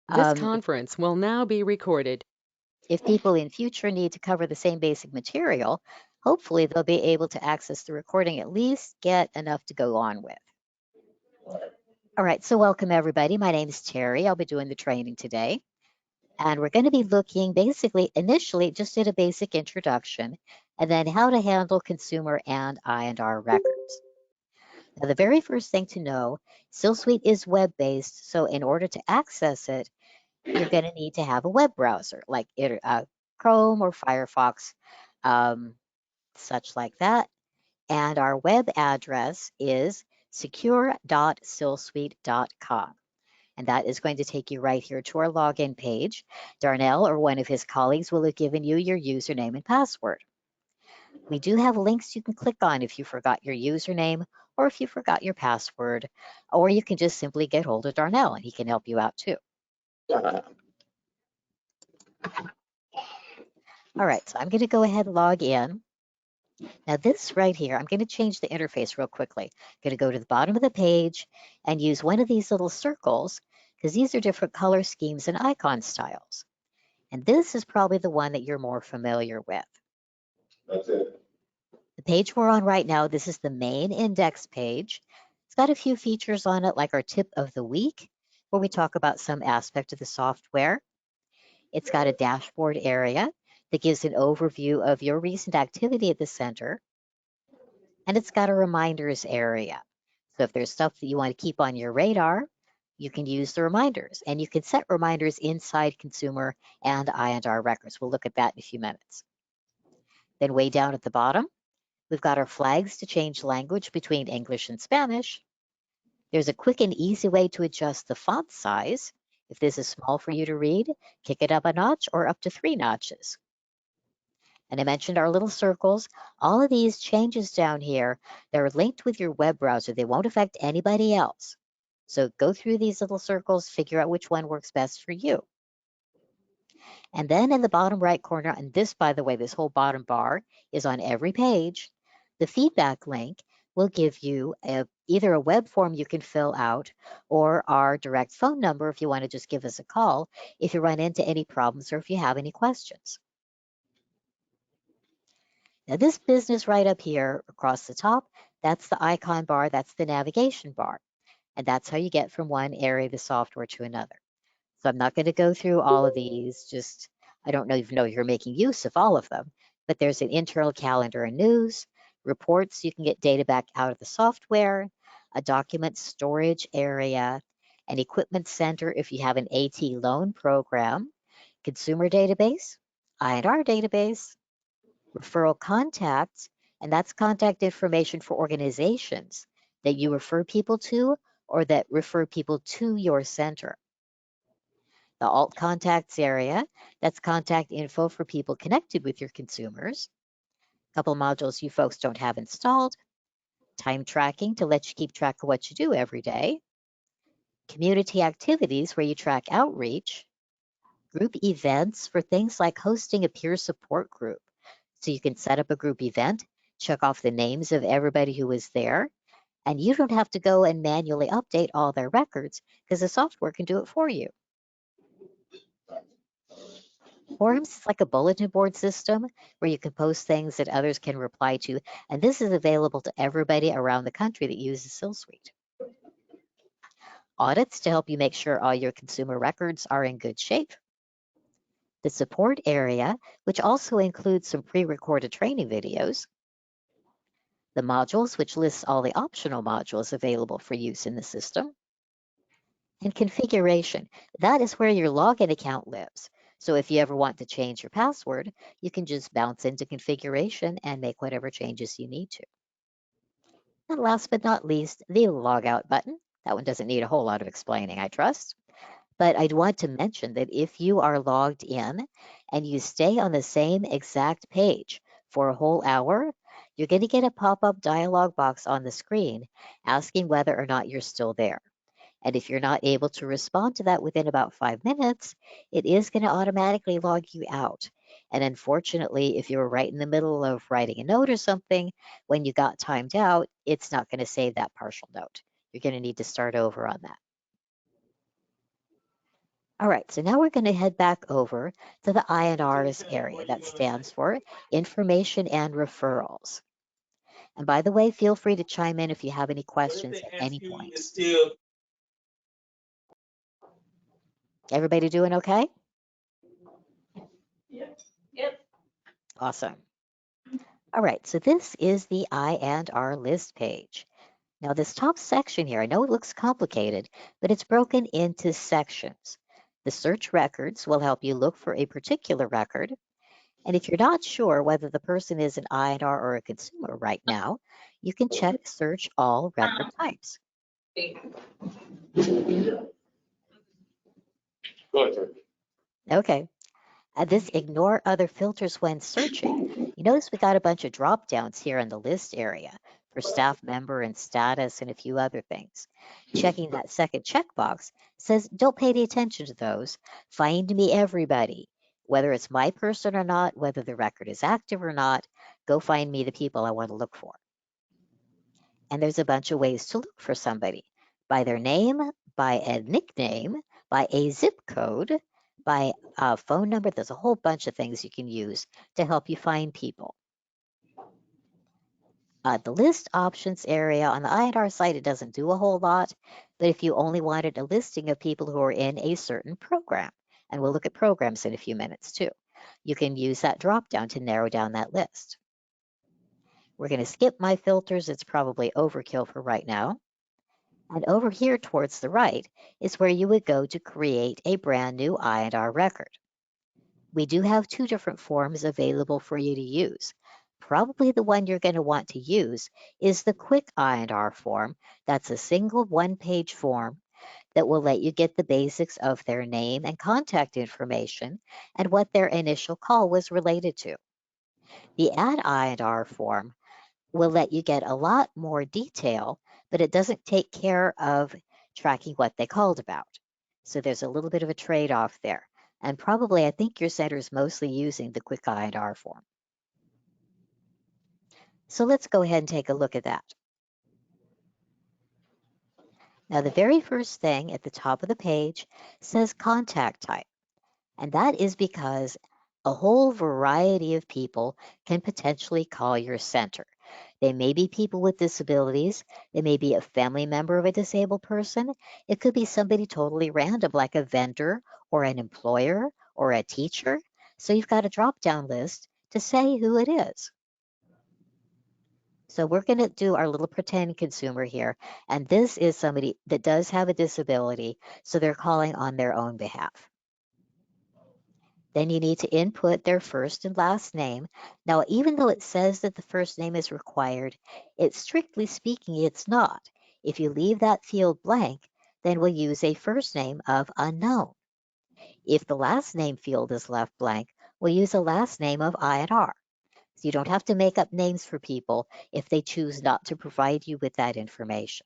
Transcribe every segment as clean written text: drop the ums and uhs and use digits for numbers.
This Um, conference will now be recorded. if people in future need to cover the same basic material, hopefully they'll be able to access the recording, at least get enough to go on with. All right, so welcome everybody. My name is Terry. I'll be doing the training today. And we're going to be looking basically initially just at a basic introduction and then how to handle consumer and I&R records. Now, the very first thing to know, SillSuite is web-based, so in order to access it, you're going to need to have a web browser like Chrome or Firefox, such like that. And our web address is secure.sillsuite.com. And that is going to take you right here to our login page. Darnell or one of his colleagues will have given you your username and password. We do have links you can click on if you forgot your username or if you forgot your password, or you can just simply get hold of Darnell and he can help you out too. All right, so I'm going to go ahead and log in. Now this right here, I'm going to change the interface real quickly. I'm going to go to the bottom of the page and use one of these little circles because these are different color schemes and icon styles. And this is probably the one that you're more familiar with. That's it. The page we're on right now, this is the main index page. It's got a few features on it like our tip of the week, where we talk about some aspect of the software. It's got a dashboard area that gives an overview of your recent activity at the center. And it's got a reminders area. So if there's stuff that you want to keep on your radar, you can use the reminders, and you can set reminders inside consumer and I&R records. We'll look at that in a few minutes. Then way down at the bottom, we've got our flags to change language between English and Spanish. There's a quick and easy way to adjust the font size. If this is small for you to read, kick it up a notch or up to 3 notches. And I mentioned our little circles. All of these changes down here, they're linked with your web browser. They won't affect anybody else. So go through these little circles, figure out which one works best for you. And then in the bottom right corner, and this, by the way, this whole bottom bar is on every page, the feedback link will give you either a web form you can fill out or our direct phone number if you want to just give us a call if you run into any problems or if you have any questions. Now this business right up here across the top, that's the icon bar, that's the navigation bar. And that's how you get from one area of the software to another. So I'm not going to go through all of these, I don't even know if you're making use of all of them, but there's an internal calendar and news, reports, you can get data back out of the software, a document storage area, an equipment center if you have an AT loan program, consumer database, I&R database, referral contacts, and that's contact information for organizations that you refer people to or that refer people to your center. The alt contacts area, that's contact info for people connected with your consumers. A couple modules you folks don't have installed. Time tracking to let you keep track of what you do every day. Community activities where you track outreach. Group events for things like hosting a peer support group. So you can set up a group event, check off the names of everybody who was there, and you don't have to go and manually update all their records because the software can do it for you. Forums is like a bulletin board system where you can post things that others can reply to, and this is available to everybody around the country that uses SillSuite. Audits to help you make sure all your consumer records are in good shape. The support area, which also includes some pre-recorded training videos. The modules, which lists all the optional modules available for use in the system. And configuration, that is where your login account lives. So if you ever want to change your password, you can just bounce into configuration and make whatever changes you need to. And last but not least, the logout button. That one doesn't need a whole lot of explaining, I trust. But I'd want to mention that if you are logged in and you stay on the same exact page for a whole hour, you're going to get a pop-up dialog box on the screen asking whether or not you're still there. And if you're not able to respond to that within about 5 minutes, it is going to automatically log you out. And unfortunately, if you were right in the middle of writing a note or something, when you got timed out, it's not going to save that partial note. You're going to need to start over on that. All right, so now we're going to head back over to the INR's area. That stands for Information and Referrals. And by the way, feel free to chime in if you have any questions at any point. Everybody doing okay? Yep. Awesome. All right, so this is the I&R list page. Now this top section here, I know it looks complicated, but it's broken into sections. The search records will help you look for a particular record. And if you're not sure whether the person is an I&R or a consumer right now, you can check search all record types. Go ahead, sir. Okay. This ignore other filters when searching. You notice we got a bunch of drop downs here in the list area for staff member and status and a few other things. Checking that second checkbox says don't pay any attention to those. Find me everybody. Whether it's my person or not, whether the record is active or not, go find me the people I want to look for. And there's a bunch of ways to look for somebody by their name, by a nickname, by a zip code, by a phone number. There's a whole bunch of things you can use to help you find people. The list options area on the I&R site, it doesn't do a whole lot, but if you only wanted a listing of people who are in a certain program, and we'll look at programs in a few minutes too, you can use that drop down to narrow down that list. We're going to skip my filters. It's probably overkill for right now. And over here towards the right is where you would go to create a brand new I&R record. We do have two different forms available for you to use. Probably the one you're going to want to use is the quick I&R form. That's a single one-page form that will let you get the basics of their name and contact information and what their initial call was related to. The add I&R form will let you get a lot more detail, but it doesn't take care of tracking what they called about. So there's a little bit of a trade-off there. And probably, I think your center is mostly using the quick I&R form. So let's go ahead and take a look at that. Now, the very first thing at the top of the page says contact type. And that is because a whole variety of people can potentially call your center. They may be people with disabilities. They may be a family member of a disabled person. It could be somebody totally random, like a vendor or an employer or a teacher. So you've got a drop-down list to say who it is. So we're going to do our little pretend consumer here. And this is somebody that does have a disability, so they're calling on their own behalf. Then you need to input their first and last name. Now, even though it says that the first name is required, strictly speaking, it's not. If you leave that field blank, then we'll use a first name of unknown. If the last name field is left blank, we'll use a last name of I&R. So you don't have to make up names for people if they choose not to provide you with that information.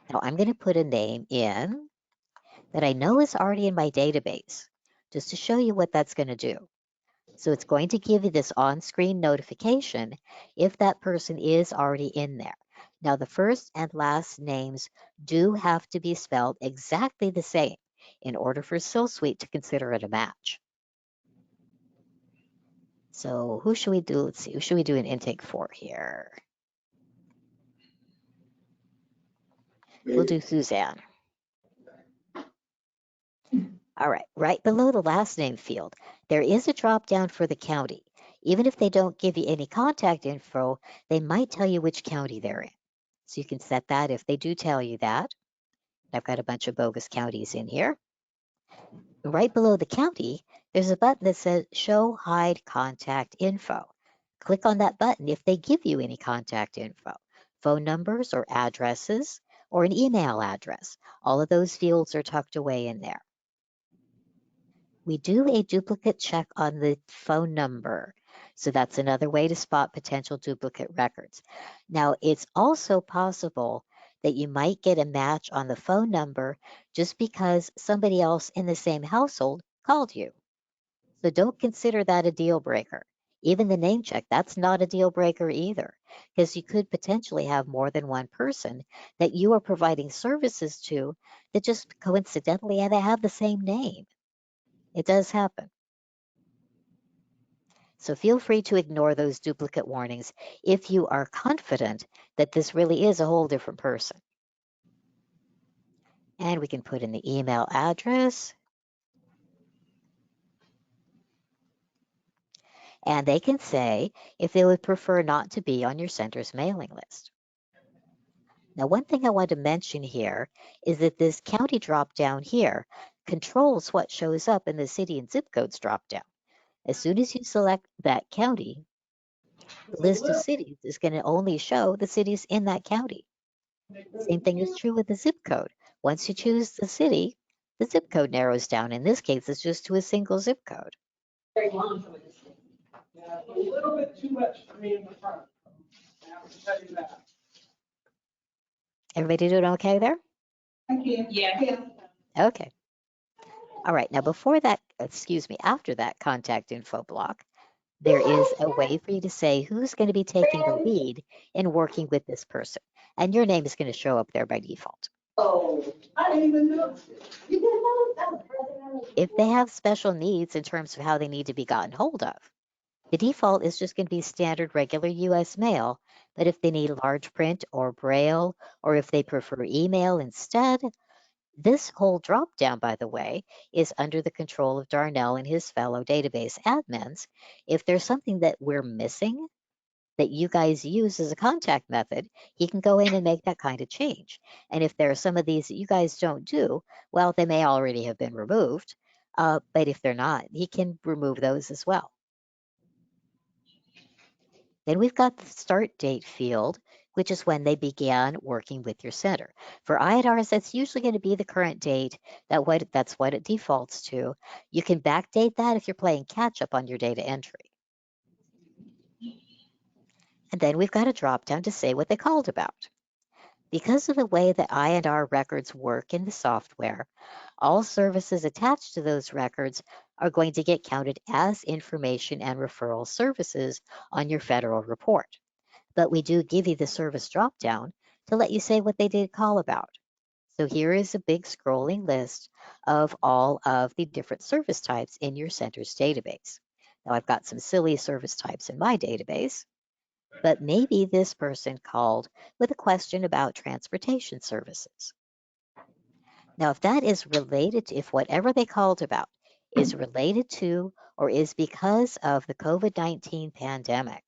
Now, I'm going to put a name in that I know is already in my database, just to show you what that's going to do. So it's going to give you this on-screen notification if that person is already in there. Now, the first and last names do have to be spelled exactly the same in order for SillSuite to consider it a match. So who should we do? Let's see, who should we do an intake for here? We'll do Suzanne. All right, right below the last name field, there is a drop down for the county. Even if they don't give you any contact info, they might tell you which county they're in. So you can set that if they do tell you that. I've got a bunch of bogus counties in here. Right below the county, there's a button that says Show Hide Contact Info. Click on that button if they give you any contact info, phone numbers or addresses, or an email address. All of those fields are tucked away in there. We do a duplicate check on the phone number. So that's another way to spot potential duplicate records. Now, it's also possible that you might get a match on the phone number just because somebody else in the same household called you. So don't consider that a deal breaker. Even the name check, that's not a deal breaker either, because you could potentially have more than one person that you are providing services to that just coincidentally have the same name. It does happen. So feel free to ignore those duplicate warnings if you are confident that this really is a whole different person. And we can put in the email address. And they can say if they would prefer not to be on your center's mailing list. Now, one thing I want to mention here is that this county drop down here controls what shows up in the city and zip codes drop down. As soon as you select that county, the list of cities is going to only show the cities in that county. Same thing is true with the zip code. Once you choose the city, the zip code narrows down. In this case, it's just to a single zip code. Very long for this thing. Yeah, a little bit too much for me in the front. I have to tell you that. Everybody doing okay there? Thank you. Yeah. Okay. All right. Now, before that, after that contact info block, there is a way for you to say who's going to be taking the lead in working with this person. And your name is going to show up there by default. Oh, I didn't even notice it. You didn't know that? If they have special needs in terms of how they need to be gotten hold of, the default is just going to be standard regular US mail. But if they need large print or braille, or if they prefer email instead, this whole drop down, by the way, is under the control of Darnell and his fellow database admins. If there's something that we're missing that you guys use as a contact method, he can go in and make that kind of change. And if there are some of these that you guys don't do, well, they may already have been removed. But if they're not, he can remove those as well. Then we've got the start date field, which is when they began working with your center. For INRs, that's usually going to be the current date. That's what it defaults to. You can backdate that if you're playing catch up on your data entry. And then we've got a drop down to say what they called about. Because of the way that INR records work in the software, all services attached to those records are going to get counted as information and referral services on your federal report. But we do give you the service dropdown to let you say what they did call about. So here is a big scrolling list of all of the different service types in your center's database. Now I've got some silly service types in my database, but maybe this person called with a question about transportation services. Now, if that is related to, if whatever they called about is related to or is because of the COVID-19 pandemic,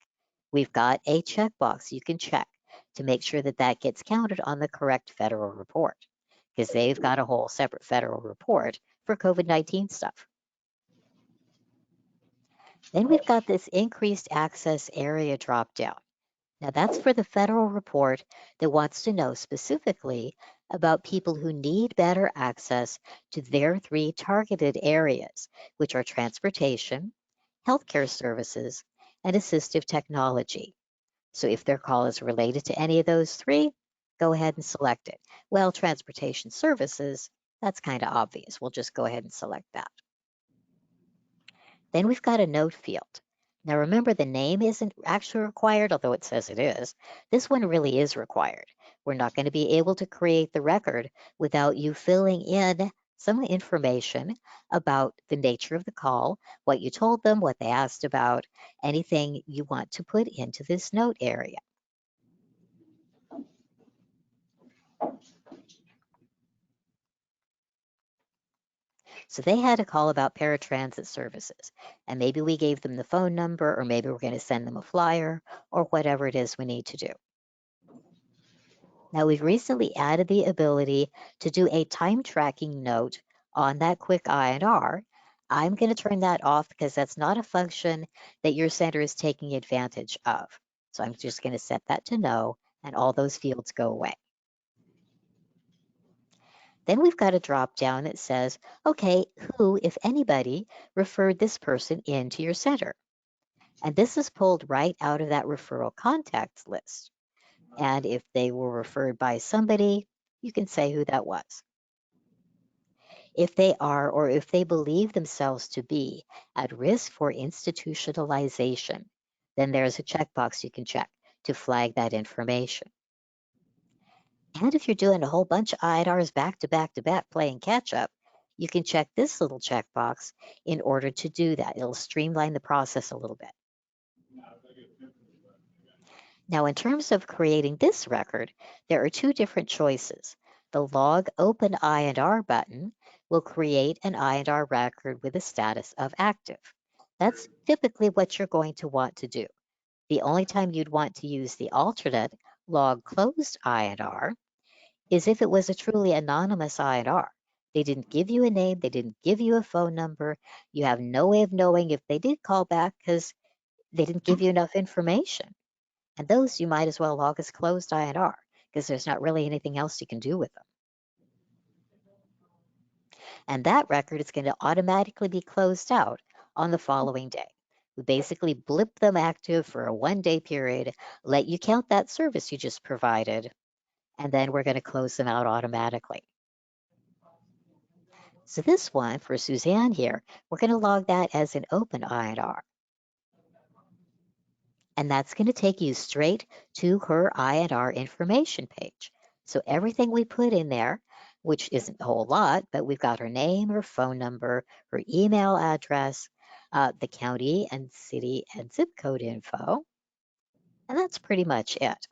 we've got a checkbox you can check to make sure that that gets counted on the correct federal report, because they've got a whole separate federal report for COVID-19 stuff. Then we've got this increased access area dropdown. Now that's for the federal report that wants to know specifically about people who need better access to their 3 targeted areas, which are transportation, healthcare services, and assistive technology. So if their call is related to any of those 3, go ahead and select it. Well, transportation services, that's kind of obvious. We'll just go ahead and select that. Then we've got a note field. Now remember, the name isn't actually required, although it says it is. This one really is required. We're not going to be able to create the record without you filling in some information about the nature of the call, what you told them, what they asked about, anything you want to put into this note area. So they had a call about paratransit services, and maybe we gave them the phone number, or maybe we're going to send them a flyer, or whatever it is we need to do. Now we've recently added the ability to do a time tracking note on that quick INR. I'm going to turn that off because that's not a function that your center is taking advantage of. So I'm just going to set that to no, and all those fields go away. Then we've got a drop down that says, okay, who, if anybody, referred this person into your center? And this is pulled right out of that referral contacts list. And if they were referred by somebody, you can say who that was. If they are, or if they believe themselves to be at risk for institutionalization, then there's a checkbox you can check to flag that information. And if you're doing a whole bunch of INRs back to back to back playing catch up, you can check this little checkbox in order to do that. It'll streamline the process a little bit. Now, in terms of creating this record, there are two different choices. The Log Open INR button will create an INR record with a status of active. That's typically what you're going to want to do. The only time you'd want to use the alternate Log Closed INR is if it was a truly anonymous INR. They didn't give you a name, they didn't give you a phone number. You have no way of knowing if they did call back because they didn't give you enough information. And those you might as well log as closed INR because there's not really anything else you can do with them. And that record is going to automatically be closed out on the following day. We basically blip them active for a 1-day period, let you count that service you just provided, and then we're going to close them out automatically. So this one for Suzanne here, we're going to log that as an open INR. And that's going to take you straight to her INR information page. So everything we put in there, which isn't a whole lot, but we've got her name, her phone number, her email address, the county and city and zip code info. And that's pretty much it.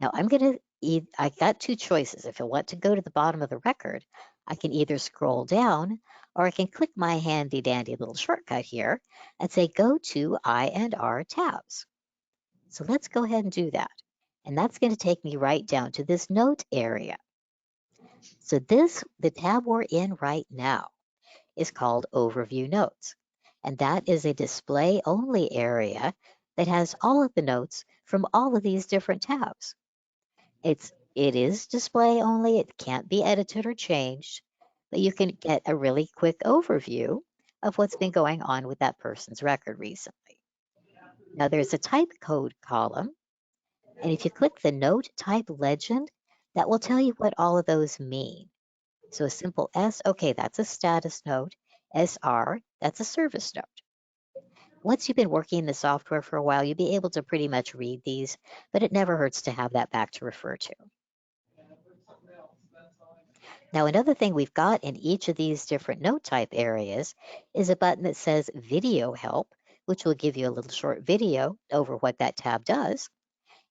Now I got two choices. If I want to go to the bottom of the record, I can either scroll down or I can click my handy dandy little shortcut here and say go to INR tabs. So let's go ahead and do that. And that's going to take me right down to this note area. So the tab we're in right now is called Overview Notes. And that is a display only area that has all of the notes from all of these different tabs. It is display only. It can't be edited or changed, but you can get a really quick overview of what's been going on with that person's record recently. Now there's a type code column, and if you click the note type legend, that will tell you what all of those mean. So a simple S, okay, that's a status note. SR, that's a service note. Once you've been working in the software for a while, you'll be able to pretty much read these, but it never hurts to have that back to refer to. Now, another thing we've got in each of these different note type areas is a button that says Video Help, which will give you a little short video over what that tab does,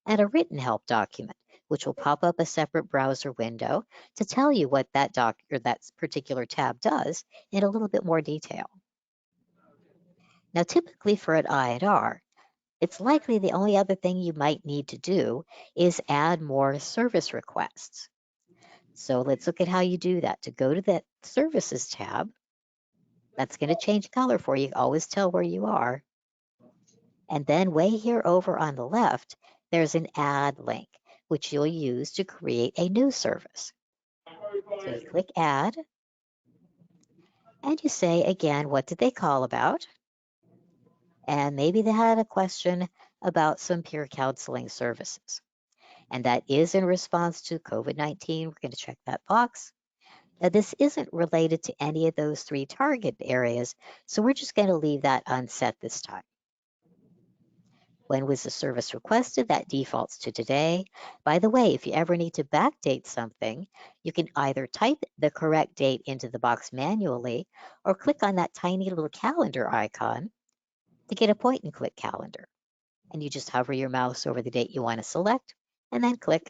and a Written Help document, which will pop up a separate browser window to tell you what that particular tab does in a little bit more detail. Now, typically for an INR, it's likely the only other thing you might need to do is add more service requests. So let's look at how you do that. To go to that Services tab, that's going to change color for you. Always tell where you are. And then way here over on the left, there's an Add link, which you'll use to create a new service. So you click Add, and you say, again, what did they call about? And maybe they had a question about some peer counseling services. And that is in response to COVID-19. We're going to check that box. Now, this isn't related to any of those three target areas, so we're just going to leave that unset this time. When was the service requested? That defaults to today. By the way, if you ever need to backdate something, you can either type the correct date into the box manually or click on that tiny little calendar icon to get a point-and-click calendar. And you just hover your mouse over the date you want to select and then click,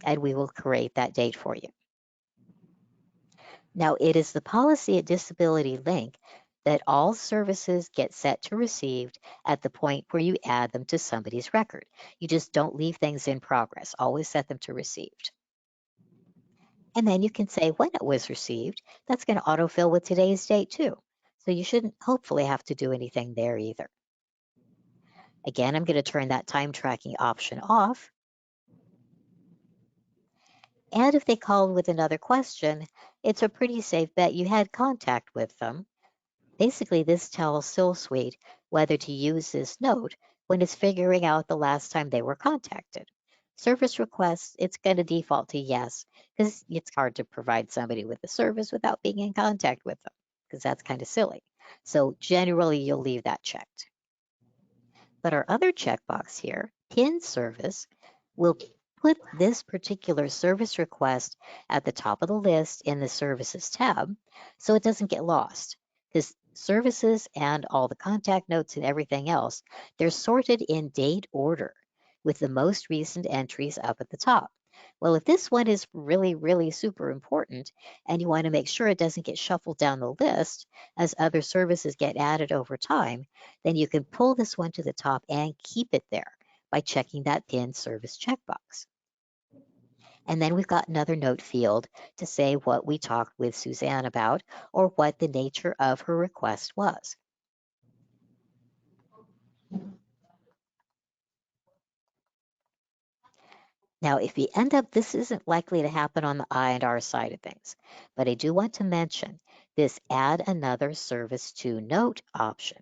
and we will create that date for you. Now, it is the policy at Disability Link that all services get set to received at the point where you add them to somebody's record. You just don't leave things in progress. Always set them to received. And then you can say when it was received. That's going to autofill with today's date too. So you shouldn't hopefully have to do anything there either. Again, I'm going to turn that time tracking option off. And if they called with another question, it's a pretty safe bet you had contact with them. Basically, this tells SillSuite whether to use this note when it's figuring out the last time they were contacted. Service requests, it's going to default to yes, because it's hard to provide somebody with a service without being in contact with them, because that's kind of silly. So generally, you'll leave that checked. But our other checkbox here, pin service, will put this particular service request at the top of the list in the services tab so it doesn't get lost. Because services and all the contact notes and everything else, they're sorted in date order with the most recent entries up at the top. Well, if this one is really, really super important and you want to make sure it doesn't get shuffled down the list as other services get added over time, then you can pull this one to the top and keep it there by checking that pin service checkbox. And then we've got another note field to say what we talked with Suzanne about or what the nature of her request was. Now, if you end up, this isn't likely to happen on the I&R side of things, but I do want to mention this add another service to note option.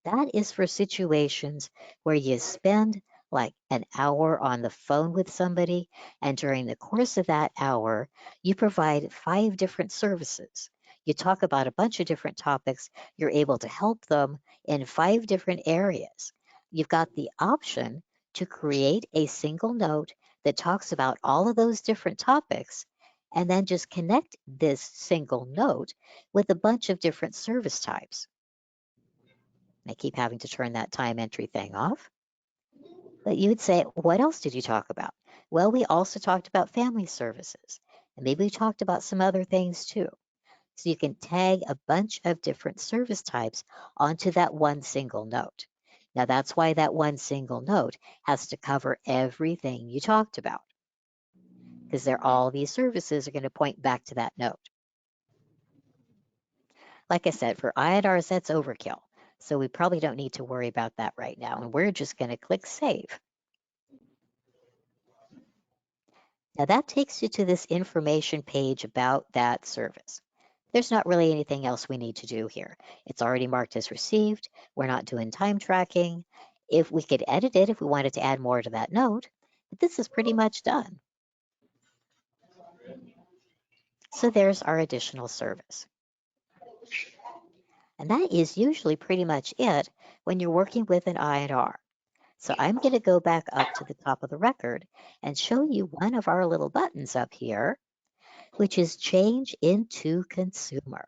That is for situations where you spend like an hour on the phone with somebody, and during the course of that hour, you provide 5 different services. You talk about a bunch of different topics. You're able to help them in 5 different areas. You've got the option to create a single note that talks about all of those different topics, and then just connect this single note with a bunch of different service types. I keep having to turn that time entry thing off. But you would say, what else did you talk about? Well, we also talked about family services. And maybe we talked about some other things too. So you can tag a bunch of different service types onto that one single note. Now that's why that one single note has to cover everything you talked about, because all these services are going to point back to that note. Like I said, for I&Rs, that's overkill. So we probably don't need to worry about that right now. And we're just going to click Save. Now that takes you to this information page about that service. There's not really anything else we need to do here. It's already marked as received. We're not doing time tracking. If we could edit it, if we wanted to add more to that note, but this is pretty much done. So there's our additional service. And that is usually pretty much it when you're working with an I&R. So I'm going to go back up to the top of the record and show you one of our little buttons up here, which is change into consumer.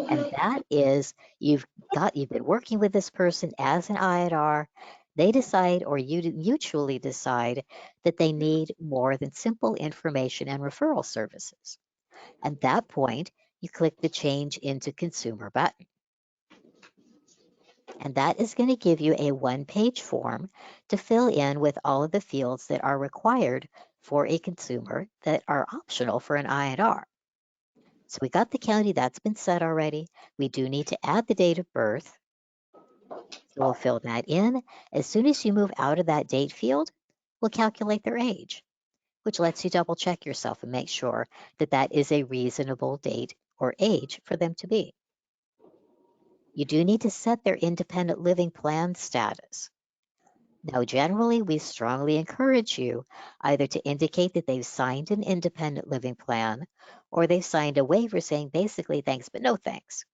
And that is, you've been working with this person as an I&R. They decide, or you mutually decide, that they need more than simple information and referral services. At that point, you click the change into consumer button. And that is going to give you a one-page form to fill in with all of the fields that are required for a consumer that are optional for an I&R. So we got the county, that's been set already. We do need to add the date of birth. So we'll fill that in. As soon as you move out of that date field, we'll calculate their age, which lets you double check yourself and make sure that that is a reasonable date or age for them to be. You do need to set their independent living plan status. Now, generally, we strongly encourage you either to indicate that they've signed an independent living plan or they've signed a waiver saying basically thanks, but no thanks.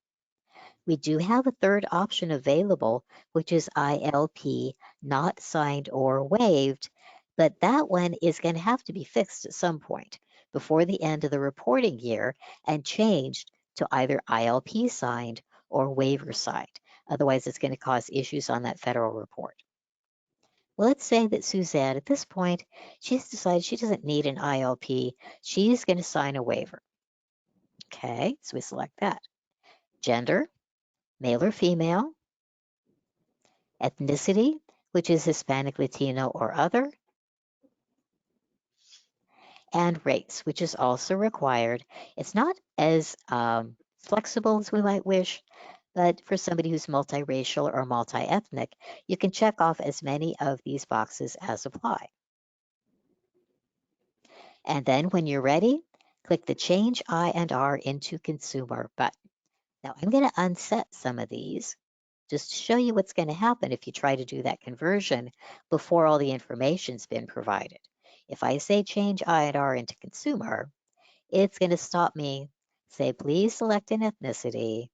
We do have a third option available, which is ILP, not signed or waived, but that one is going to have to be fixed at some point before the end of the reporting year and changed to either ILP signed or waiver signed. Otherwise, it's going to cause issues on that federal report. Well, let's say that Suzanne, at this point, she's decided she doesn't need an ILP. She's going to sign a waiver. Okay, so we select that. Gender, male or female. Ethnicity, which is Hispanic, Latino, or other. And race, which is also required. It's not as flexible as we might wish, but for somebody who's multiracial or multi-ethnic, you can check off as many of these boxes as apply. And then when you're ready, click the Change I&R into Consumer button. Now I'm going to unset some of these just to show you what's going to happen if you try to do that conversion before all the information's been provided. If I say change I&R into consumer, it's going to stop me, say, please select an ethnicity,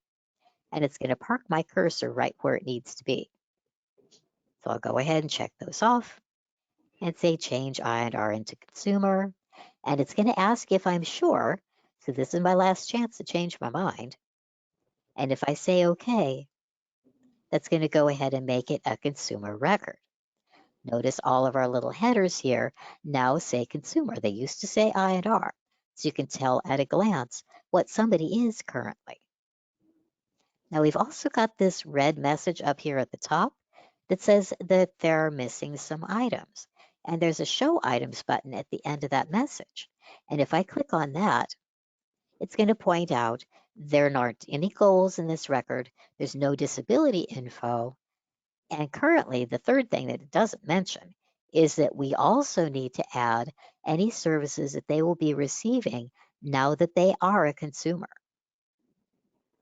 and it's going to park my cursor right where it needs to be. So I'll go ahead and check those off and say change I&R into consumer. And it's going to ask if I'm sure. So this is my last chance to change my mind. And if I say OK, that's going to go ahead and make it a consumer record. Notice all of our little headers here now say consumer. They used to say I&R. So you can tell at a glance what somebody is currently. Now we've also got this red message up here at the top that says that they're missing some items. And there's a show items button at the end of that message. And if I click on that, it's going to point out there aren't any goals in this record. There's no disability info. And currently, the third thing that it doesn't mention is that we also need to add any services that they will be receiving now that they are a consumer.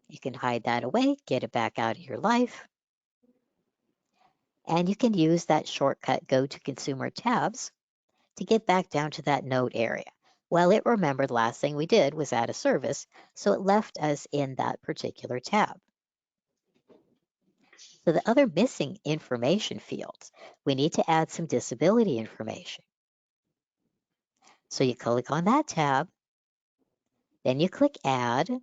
You can hide that away, get it back out of your life. And you can use that shortcut Go to Consumer tabs to get back down to that note area. Well, it remembered the last thing we did was add a service, so it left us in that particular tab. So the other missing information fields, we need to add some disability information. So you click on that tab, then you click Add, and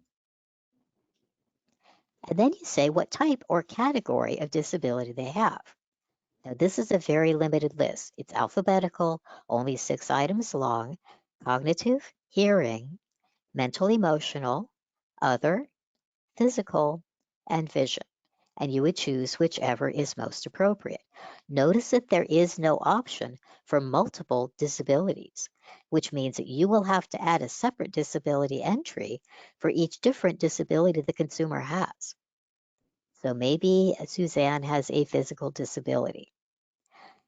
then you say what type or category of disability they have. Now, this is a very limited list. It's alphabetical, only 6 items long: cognitive, hearing, mental emotional, other, physical, and vision. And you would choose whichever is most appropriate. Notice that there is no option for multiple disabilities, which means that you will have to add a separate disability entry for each different disability the consumer has. So maybe Suzanne has a physical disability.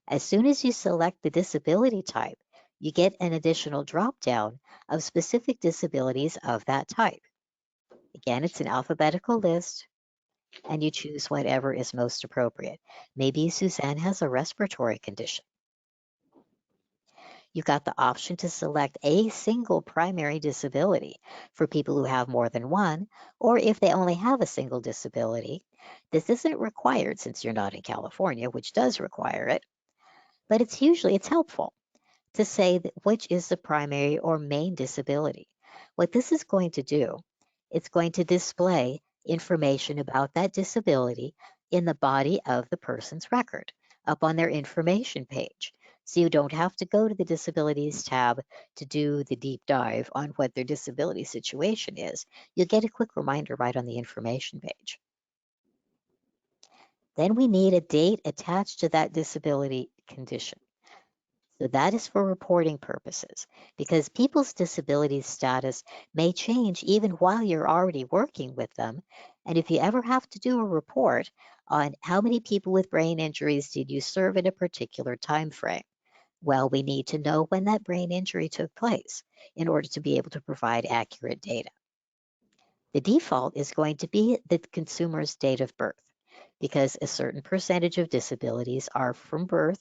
As soon as you select the disability type, you get an additional drop-down of specific disabilities of that type. Again, it's an alphabetical list, and you choose whatever is most appropriate. Maybe Suzanne has a respiratory condition. You've got the option to select a single primary disability for people who have more than one, or if they only have a single disability. This isn't required since you're not in California, which does require it, but it's helpful to say that which is the primary or main disability. What this is going to do, it's going to display information about that disability in the body of the person's record up on their information page. So you don't have to go to the disabilities tab to do the deep dive on what their disability situation is. You'll get a quick reminder right on the information page. Then we need a date attached to that disability condition. So that is for reporting purposes, because people's disability status may change even while you're already working with them. And if you ever have to do a report on how many people with brain injuries did you serve in a particular time frame, well, we need to know when that brain injury took place in order to be able to provide accurate data. The default is going to be the consumer's date of birth, because a certain percentage of disabilities are from birth,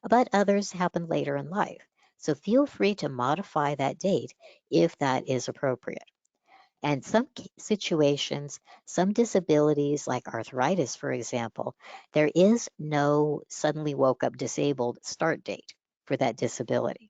but others happen later in life. So feel free to modify that date if that is appropriate. And some situations, some disabilities like arthritis, for example, there is no suddenly woke up disabled start date for that disability.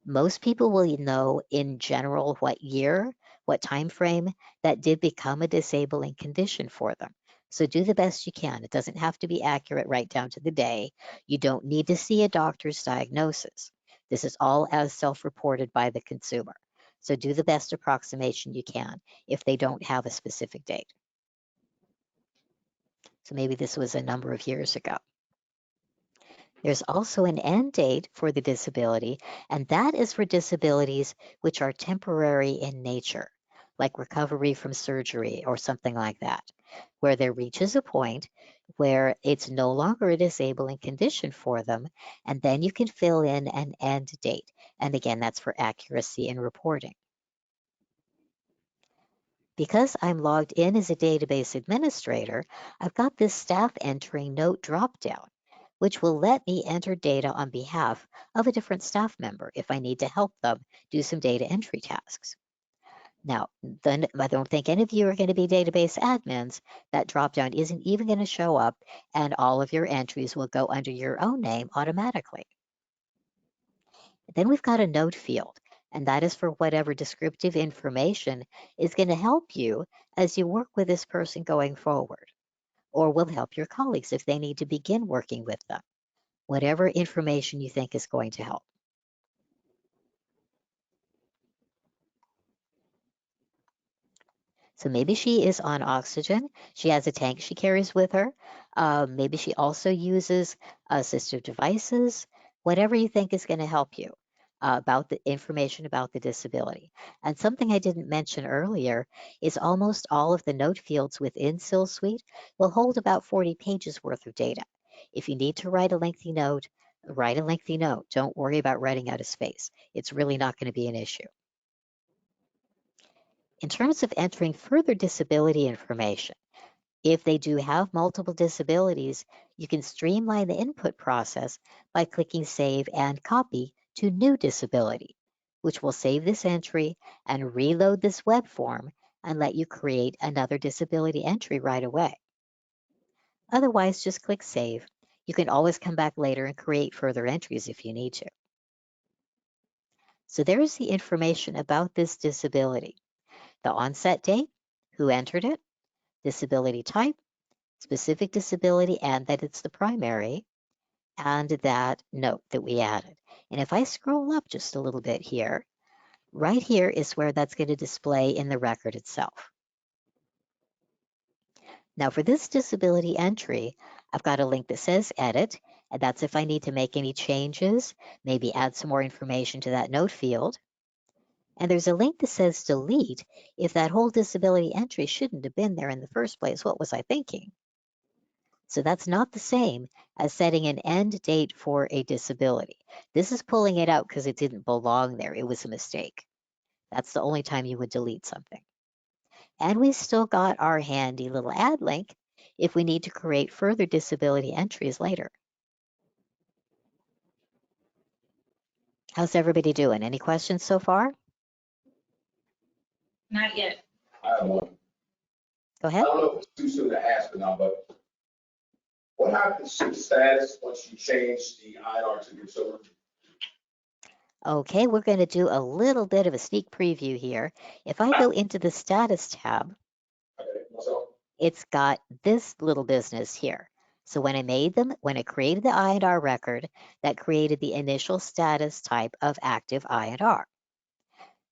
Most people will know in general what year, what time frame that did become a disabling condition for them. So do the best you can. It doesn't have to be accurate right down to the day. You don't need to see a doctor's diagnosis. This is all as self-reported by the consumer. So do the best approximation you can if they don't have a specific date. So maybe this was a number of years ago. There's also an end date for the disability, and that is for disabilities which are temporary in nature, like recovery from surgery or something like that, where there reaches a point where it's no longer a disabling condition for them, and then you can fill in an end date. And again, that's for accuracy in reporting. Because I'm logged in as a database administrator, I've got this staff entering note dropdown, which will let me enter data on behalf of a different staff member if I need to help them do some data entry tasks. Now, then I don't think any of you are going to be database admins. That dropdown isn't even going to show up, and all of your entries will go under your own name automatically. Then we've got a note field, and that is for whatever descriptive information is going to help you as you work with this person going forward, or will help your colleagues if they need to begin working with them. Whatever information you think is going to help. So maybe she is on oxygen. She has a tank she carries with her. Maybe she also uses assistive devices, whatever you think is going to help you about the information about the disability. And something I didn't mention earlier is almost all of the note fields within SILSuite will hold about 40 pages worth of data. If you need to write a lengthy note, write a lengthy note. Don't worry about running out of space. It's really not going to be an issue. In terms of entering further disability information, if they do have multiple disabilities, you can streamline the input process by clicking Save and Copy to New Disability, which will save this entry and reload this web form and let you create another disability entry right away. Otherwise, just click Save. You can always come back later and create further entries if you need to. So there's the information about this disability. The onset date, who entered it, disability type, specific disability, and that it's the primary, and that note that we added. And if I scroll up just a little bit here, right here is where that's going to display in the record itself. Now for this disability entry, I've got a link that says Edit, and that's if I need to make any changes, maybe add some more information to that note field. And there's a link that says Delete if that whole disability entry shouldn't have been there in the first place. What was I thinking? So that's not the same as setting an end date for a disability. This is pulling it out because it didn't belong there. It was a mistake. That's the only time you would delete something. And we still got our handy little add link if we need to create further disability entries later. How's everybody doing? Any questions so far? Not yet. I have one. Go I ahead. don't know if it's too soon to ask or not, but what happens to the status once you change the IR to consumer? Okay, we're going to do a little bit of a sneak preview here. If I go into the status tab, Okay, so, it's got this little business here. So when I created the I&R record, that created the initial status type of active I&R.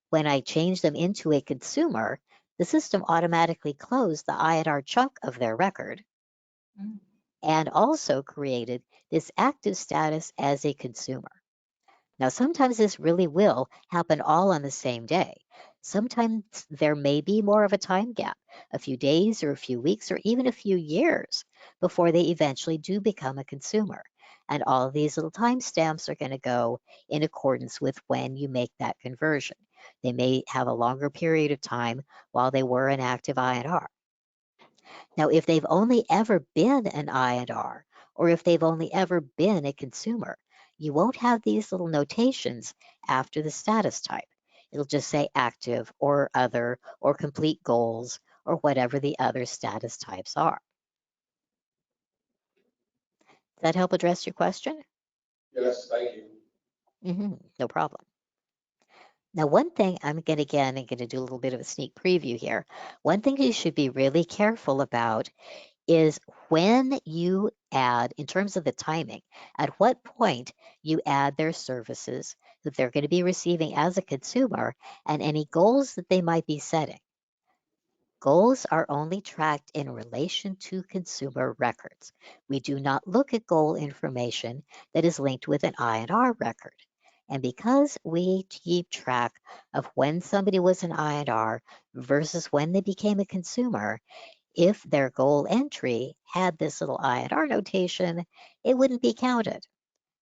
When I changed them into a consumer, the system automatically closed the I&R chunk of their record and also created this active status as a consumer. Now, sometimes this really will happen all on the same day. Sometimes there may be more of a time gap, a few days or a few weeks or even a few years before they eventually do become a consumer. And all of these little timestamps are going to go in accordance with when you make that conversion. They may have a longer period of time while they were an active I&R. Now, if they've only ever been an I&R, or if they've only ever been a consumer, you won't have these little notations after the status type. It'll just say active or other or complete goals or whatever the other status types are. Does that help address your question? yes, thank you. No problem. Now, one thing I'm going to do a little bit of a sneak preview here. One thing you should be really careful about is when you add, in terms of the timing, at what point you add their services that they're going to be receiving as a consumer and any goals that they might be setting. Goals are only tracked in relation to consumer records. We do not look at goal information that is linked with an I&R record. And because we keep track of when somebody was an I&R versus when they became a consumer, if their goal entry had this little I&R notation, it wouldn't be counted.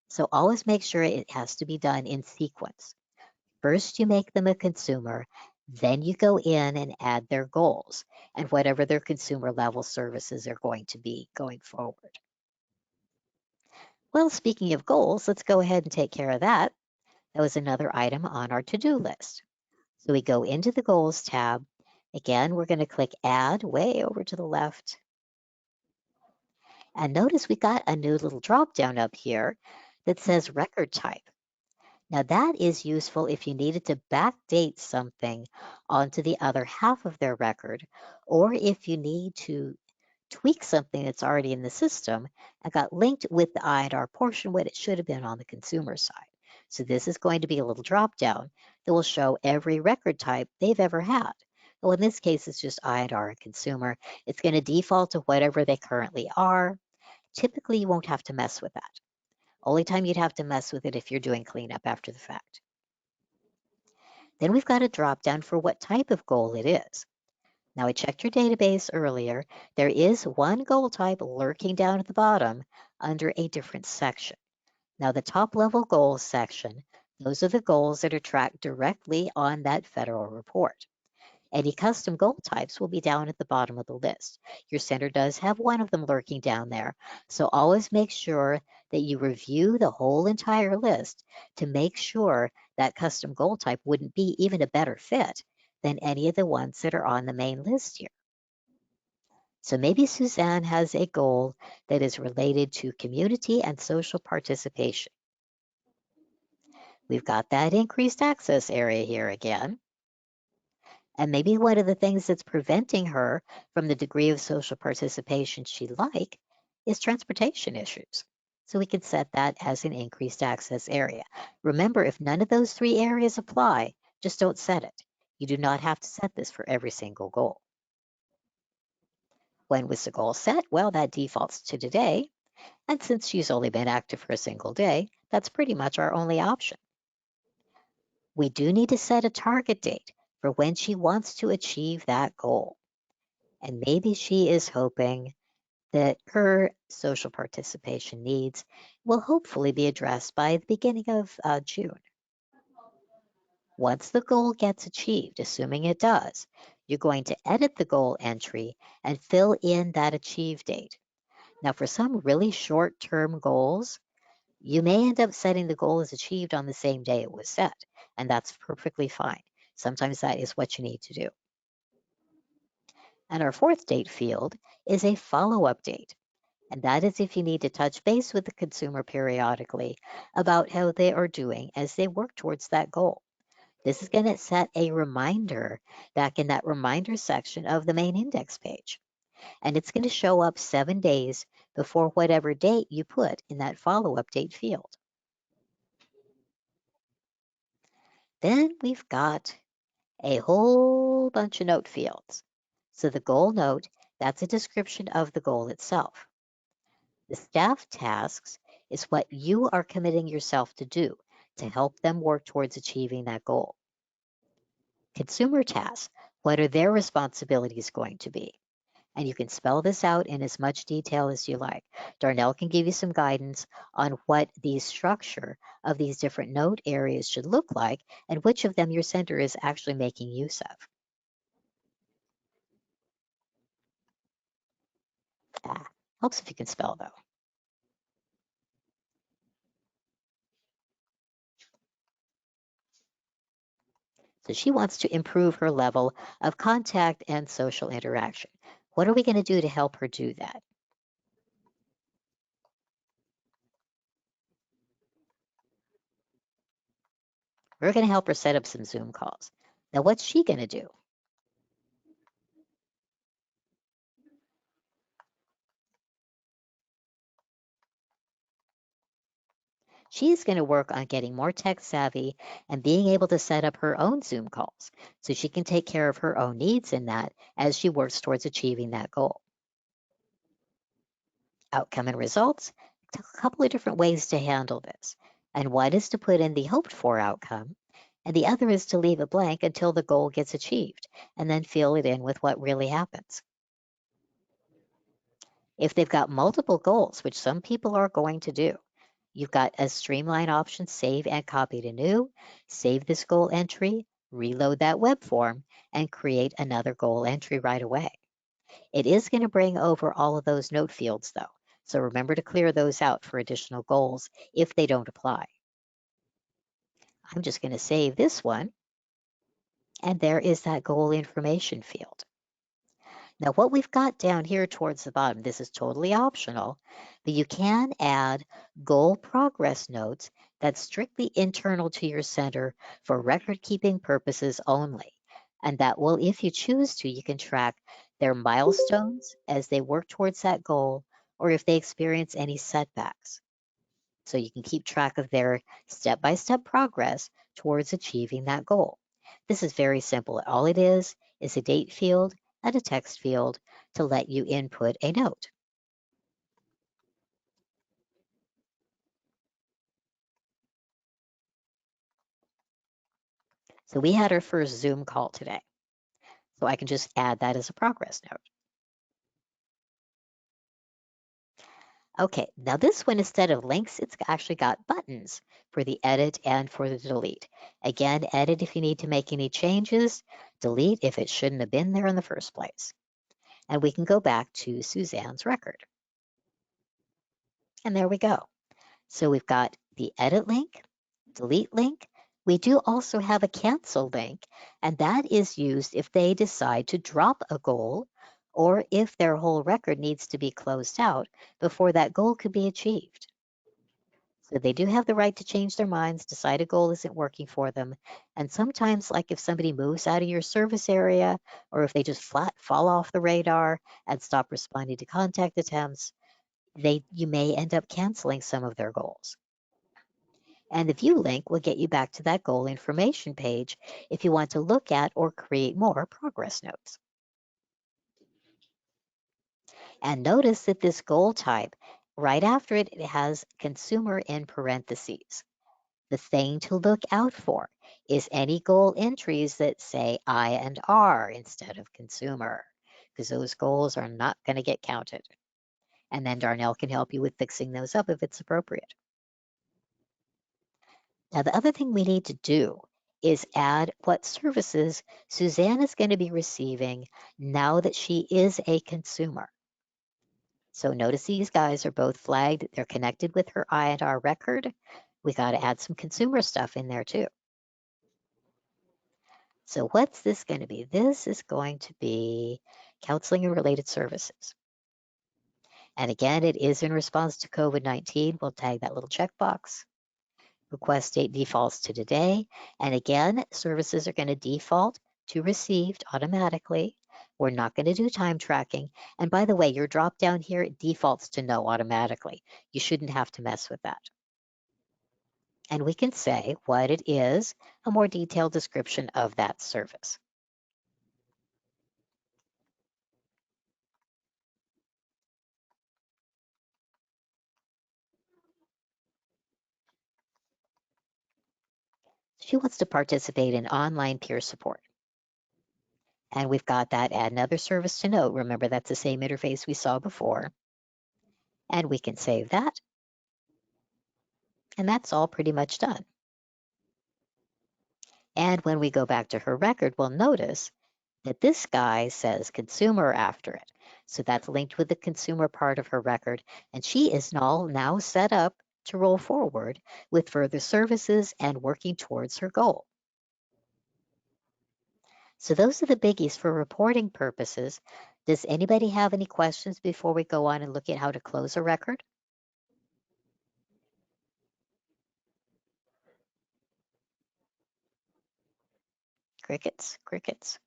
So always make sure it has to be done in sequence. First, you make them a consumer, then you go in and add their goals and whatever their consumer level services are going to be going forward. Well, speaking of goals, let's go ahead and take care of that. That was another item on our to-do list. So we go into the Goals tab. Again, we're going to click Add way over to the left. And notice we got a new little drop down up here that says Record Type. Now that is useful if you needed to backdate something onto the other half of their record, or if you need to tweak something that's already in the system and got linked with the INR portion when it should have been on the consumer side. So this is going to be a little drop down that will show every record type they've ever had. Well, in this case, it's just INR and consumer. It's going to default to whatever they currently are. Typically, you won't have to mess with that. Only time you'd have to mess with it if you're doing cleanup after the fact. Then we've got a drop down for what type of goal it is. Now I checked your database earlier. There is one goal type lurking down at the bottom under a different section. Now the top level goals section, those are the goals that are tracked directly on that federal report. Any custom goal types will be down at the bottom of the list. Your center does have one of them lurking down there, so always make sure that you review the whole entire list to make sure that custom goal type wouldn't be even a better fit than any of the ones that are on the main list here. So maybe Suzanne has a goal that is related to community and social participation. We've got that increased access area here again. And maybe one of the things that's preventing her from the degree of social participation she'd like is transportation issues. So we could set that as an increased access area. Remember, if none of those three areas apply, just don't set it. You do not have to set this for every single goal. When was the goal set? Well, that defaults to today. And since she's only been active for a single day, that's pretty much our only option. We do need to set a target date for when she wants to achieve that goal. And maybe she is hoping that her social participation needs will hopefully be addressed by the beginning of June. Once the goal gets achieved, assuming it does, you're going to edit the goal entry and fill in that achieve date. Now, for some really short-term goals, you may end up setting the goal as achieved on the same day it was set, and that's perfectly fine. Sometimes that is what you need to do. And our fourth date field is a follow-up date. And that is if you need to touch base with the consumer periodically about how they are doing as they work towards that goal. This is going to set a reminder back in that reminder section of the main index page. And it's going to show up 7 days before whatever date you put in that follow-up date field. Then we've got a whole bunch of note fields. So the goal note, that's a description of the goal itself. The staff tasks is what you are committing yourself to do to help them work towards achieving that goal. Consumer tasks, what are their responsibilities going to be? And you can spell this out in as much detail as you like. Darnell can give you some guidance on what the structure of these different note areas should look like and which of them your center is actually making use of. Helps if you can spell though. So she wants to improve her level of contact and social interaction. What are we going to do to help her do that? We're going to help her set up some Zoom calls. Now, what's she going to do? She's going to work on getting more tech savvy and being able to set up her own Zoom calls so she can take care of her own needs in that as she works towards achieving that goal. Outcome and results, a couple of different ways to handle this. And one is to put in the hoped for outcome, and the other is to leave it blank until the goal gets achieved, and then fill it in with what really happens. If they've got multiple goals, which some people are going to do, you've got a streamline option, save and copy to new, save this goal entry, reload that web form, and create another goal entry right away. It is going to bring over all of those note fields though. So remember to clear those out for additional goals if they don't apply. I'm just going to save this one. And there is that goal information field. Now what we've got down here towards the bottom, this is totally optional, but you can add goal progress notes that's strictly internal to your center for record keeping purposes only. And that will, if you choose to, you can track their milestones as they work towards that goal, or if they experience any setbacks. So you can keep track of their step-by-step progress towards achieving that goal. This is very simple. All it is a date field and a text field to let you input a note. So we had our first Zoom call today. So I can just add that as a progress note. Okay, now this one, instead of links, it's actually got buttons for the edit and for the delete. Again, edit if you need to make any changes, delete if it shouldn't have been there in the first place. And we can go back to Suzanne's record. And there we go. So we've got the edit link, delete link. We do also have a cancel link, and that is used if they decide to drop a goal or if their whole record needs to be closed out before that goal could be achieved. So they do have the right to change their minds, decide a goal isn't working for them. And sometimes, like if somebody moves out of your service area, or if they just flat fall off the radar and stop responding to contact attempts, you may end up canceling some of their goals. And the view link will get you back to that goal information page if you want to look at or create more progress notes. And notice that this goal type, right after it, it has consumer in parentheses. The thing to look out for is any goal entries that say I and R instead of consumer, because those goals are not going to get counted. And then Darnell can help you with fixing those up if it's appropriate. Now, the other thing we need to do is add what services Suzanne is going to be receiving now that she is a consumer. So notice these guys are both flagged. They're connected with her I&R record. We got to add some consumer stuff in there too. So what's this going to be? This is going to be counseling and related services. And again, it is in response to COVID-19. We'll tag that little checkbox. Request date defaults to today. And again, services are going to default to received automatically. We're not going to do time tracking. And by the way, your drop down here, it defaults to no automatically. You shouldn't have to mess with that. And we can say what it is, a more detailed description of that service. She wants to participate in online peer support. And we've got that add another service to note. Remember, that's the same interface we saw before. And we can save that. And that's all pretty much done. And when we go back to her record, we'll notice that this guy says consumer after it. So that's linked with the consumer part of her record. And she is now set up to roll forward with further services and working towards her goal. So those are the biggies for reporting purposes. Does anybody have any questions before we go on and look at how to close a record? Crickets, crickets.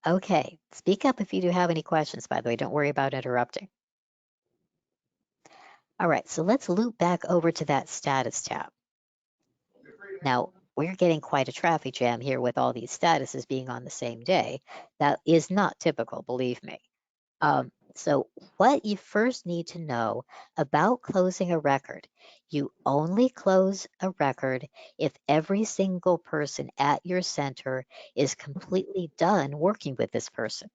Okay, speak up if you do have any questions, by the way. Don't worry about interrupting. All right, so let's loop back over to that status tab. Now, we're getting quite a traffic jam here with all these statuses being on the same day. That is not typical, believe me. So what you first need to know about closing a record, you only close a record if every single person at your center is completely done working with this person.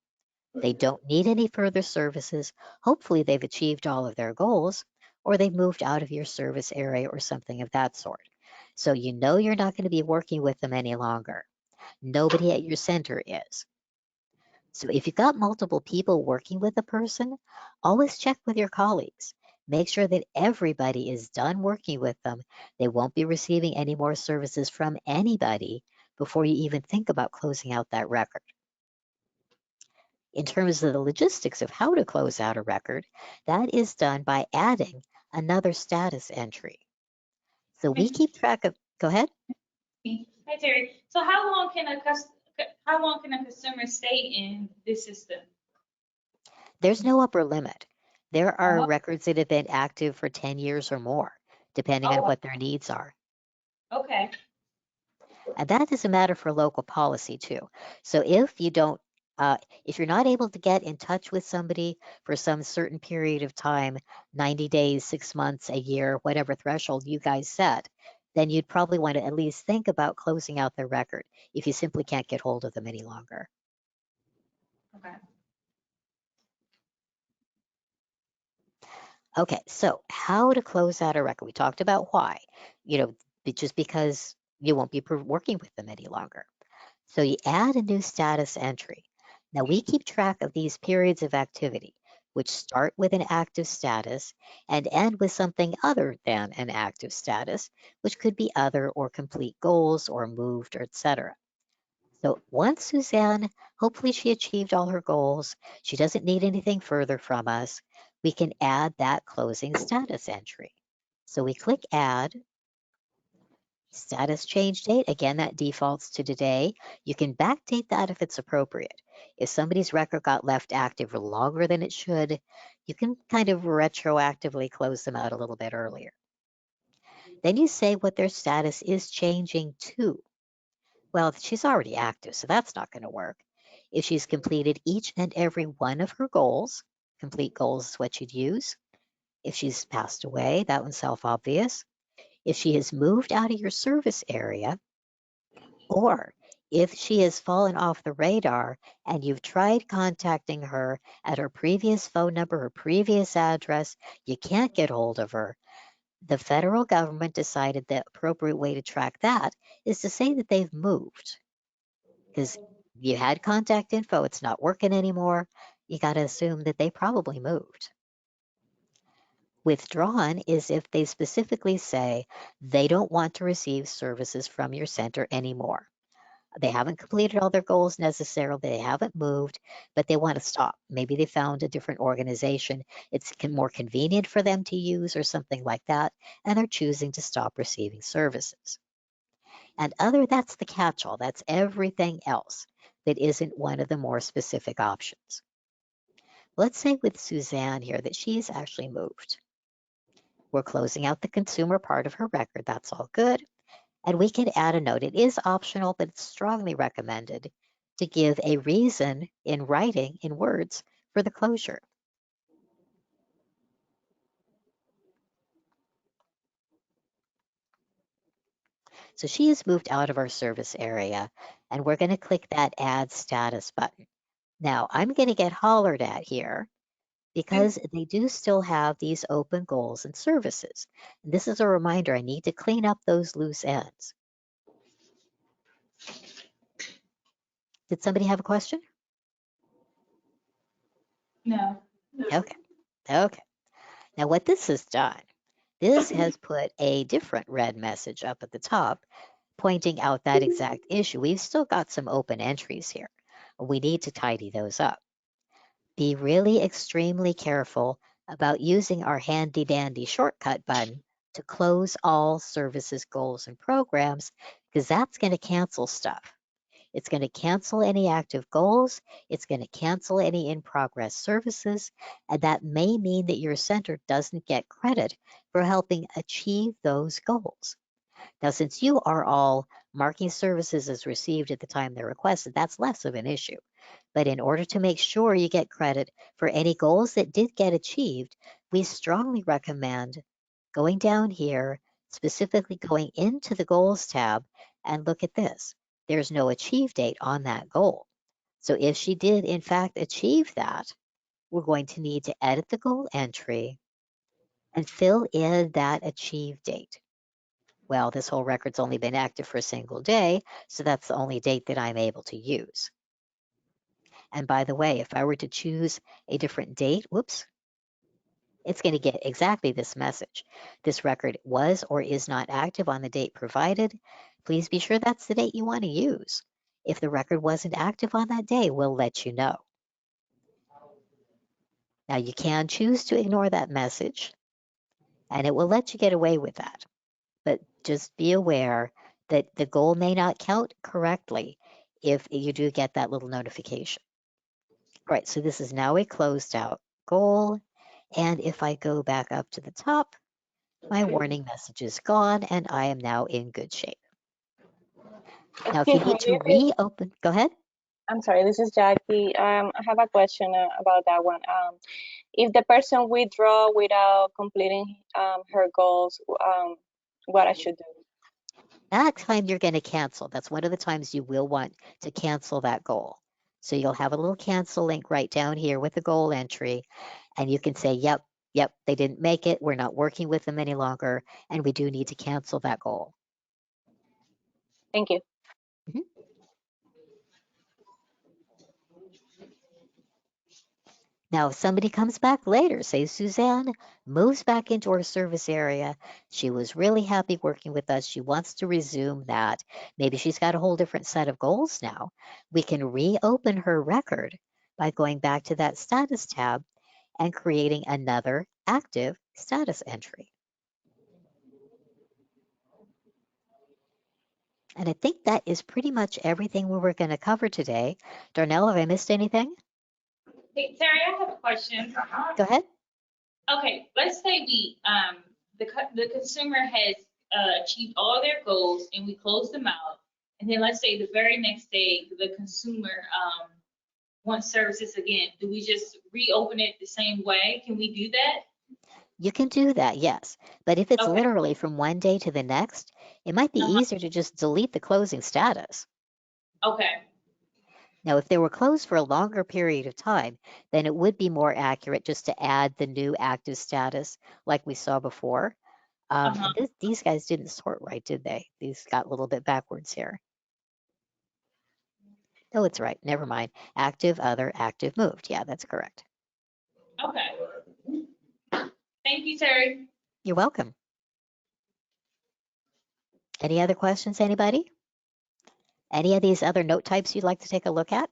They don't need any further services. Hopefully they've achieved all of their goals, or they've moved out of your service area or something of that sort. So you know you're not going to be working with them any longer. Nobody at your center is. So if you've got multiple people working with a person, always check with your colleagues. Make sure that everybody is done working with them. They won't be receiving any more services from anybody before you even think about closing out that record. In terms of the logistics of how to close out a record, that is done by adding another status entry. So we keep track of, go ahead. Hi Terry. So how long can a consumer stay in this system? There's no upper limit. There are Uh-huh. records that have been active for 10 years or more, depending on Oh, what their needs are. okay. And that is a matter for local policy too. So if you don't, if you're not able to get in touch with somebody for some certain period of time, 90 days, 6 months, a year, whatever threshold you guys set, then you'd probably want to at least think about closing out their record if you simply can't get hold of them any longer. Okay. Okay, so how to close out a record? We talked about why, just because you won't be working with them any longer. So you add a new status entry. Now we keep track of these periods of activity, which start with an active status and end with something other than an active status, which could be other or complete goals or moved or etc. So once Suzanne, hopefully she achieved all her goals, she doesn't need anything further from us, we can add that closing status entry. So we click add, status change date, again, that defaults to today. You can backdate that if it's appropriate. If somebody's record got left active longer than it should, you can kind of retroactively close them out a little bit earlier. Then you say what their status is changing to. Well, she's already active, so that's not going to work. If she's completed each and every one of her goals, complete goals is what you'd use. If she's passed away, that one's self-obvious. If she has moved out of your service area, or if she has fallen off the radar and you've tried contacting her at her previous phone number, her previous address, you can't get hold of her, the federal government decided the appropriate way to track that is to say that they've moved. Because you had contact info, it's not working anymore, you got to assume that they probably moved. Withdrawn is if they specifically say they don't want to receive services from your center anymore. They haven't completed all their goals necessarily, they haven't moved, but they want to stop. Maybe they found a different organization, it's more convenient for them to use or something like that, and they're choosing to stop receiving services. And that's the catch-all, that's everything else that isn't one of the more specific options. Let's say with Suzanne here that she's actually moved. We're closing out the consumer part of her record, that's all good. And we can add a note. It is optional, but it's strongly recommended to give a reason in writing, in words, for the closure. So she has moved out of our service area, and we're going to click that Add Status button. Now, I'm going to get hollered at here because they do still have these open goals and services. And this is a reminder, I need to clean up those loose ends. Did somebody have a question? No. Okay. Now what this has done, this has put a different red message up at the top pointing out that exact issue. We've still got some open entries here. We need to tidy those up. Be really extremely careful about using our handy dandy shortcut button to close all services, goals, and programs, because that's going to cancel stuff. It's going to cancel any active goals. It's going to cancel any in-progress services. And that may mean that your center doesn't get credit for helping achieve those goals. Now, since you are all marking services as received at the time they're requested, that's less of an issue. But in order to make sure you get credit for any goals that did get achieved, we strongly recommend going down here, specifically going into the Goals tab, and look at this. There's no achieve date on that goal. So if she did, in fact, achieve that, we're going to need to edit the goal entry and fill in that achieve date. Well, this whole record's only been active for a single day, so that's the only date that I'm able to use. And by the way, if I were to choose a different date, whoops, it's going to get exactly this message. This record was or is not active on the date provided. Please be sure that's the date you want to use. If the record wasn't active on that day, we'll let you know. Now you can choose to ignore that message, and it will let you get away with that. But just be aware that the goal may not count correctly if you do get that little notification. All right, so this is now a closed out goal. And if I go back up to the top, my warning message is gone and I am now in good shape. Now, if you Excuse need me, to reopen, go ahead. I'm sorry, this is Jackie. I have a question about that one. If the person withdraw without completing her goals, what I should do? That time you're going to cancel. That's one of the times you will want to cancel that goal. So you'll have a little cancel link right down here with the goal entry, and you can say, yep, they didn't make it. We're not working with them any longer, and we do need to cancel that goal. Thank you. Now, if somebody comes back later, say Suzanne moves back into our service area, she was really happy working with us, she wants to resume that, maybe she's got a whole different set of goals now, we can reopen her record by going back to that status tab and creating another active status entry. And I think that is pretty much everything we were going to cover today. Darnell, have I missed anything? Hey, Terry, I have a question. Go ahead. Okay, let's say the consumer has achieved all their goals and we close them out. And then let's say the very next day, the consumer wants services again. Do we just reopen it the same way? Can we do that? You can do that, yes. But if it's Okay. literally from one day to the next, it might be easier to just delete the closing status. Okay. Now, if they were closed for a longer period of time, then it would be more accurate just to add the new active status like we saw before. And these guys didn't sort right, did they? These got a little bit backwards here. Oh, it's right. Never mind. Active, other, active, moved. Yeah, that's correct. Okay. Thank you, Terry. You're welcome. Any other questions, anybody? Any of these other note types you'd like to take a look at?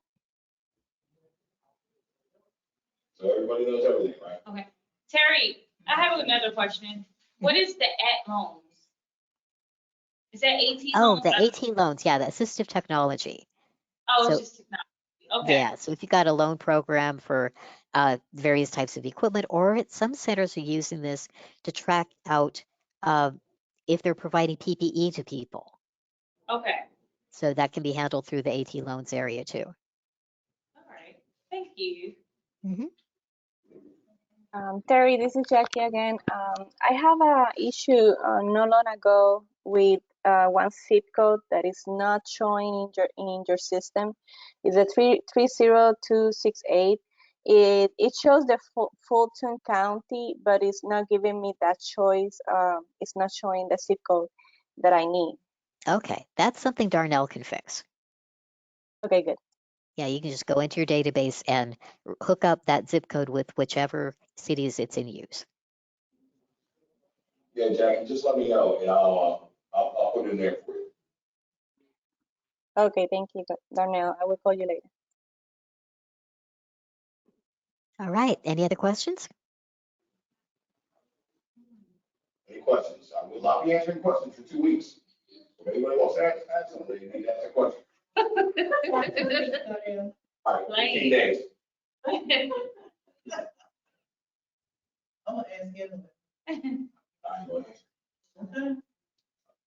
So everybody knows everything, right? Okay. Terry, I have another question. What is the at loans? Is that AT Oh, loans? the AT loans. Yeah, the assistive technology. Oh, So- it's just technology. Okay. Yeah, so if you've got a loan program for various types of equipment, or some centers are using this to track out if they're providing PPE to people. Okay. So that can be handled through the AT loans area too. All right. Thank you. Terry, this is Jackie again. I have a issue not long ago with one zip code that is not showing in your system. It's a 30268. It shows the Fulton County, but it's not giving me that choice. It's not showing the zip code that I need. Okay, that's something Darnell can fix. Okay, good. Yeah, you can just go into your database and hook up that zip code with whichever cities it's in use. Yeah, Jackie, just let me know and I'll put it in there for you. Okay, thank you, Darnell. I will call you later. All right, any other questions? Any questions? I will not be answering questions for 2 weeks. If anybody wants to ask something, you need to ask a question. All right, 15 days. I'm gonna ask him. All right, go ahead.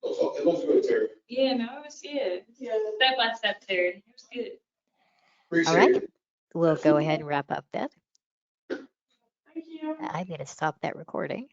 It looks good, Terry. Yeah, no, it was good. Yeah. Step by step, Terry. It was good. Appreciate All right, it. we'll go ahead and wrap up then. Thank you. I'm going to stop that recording.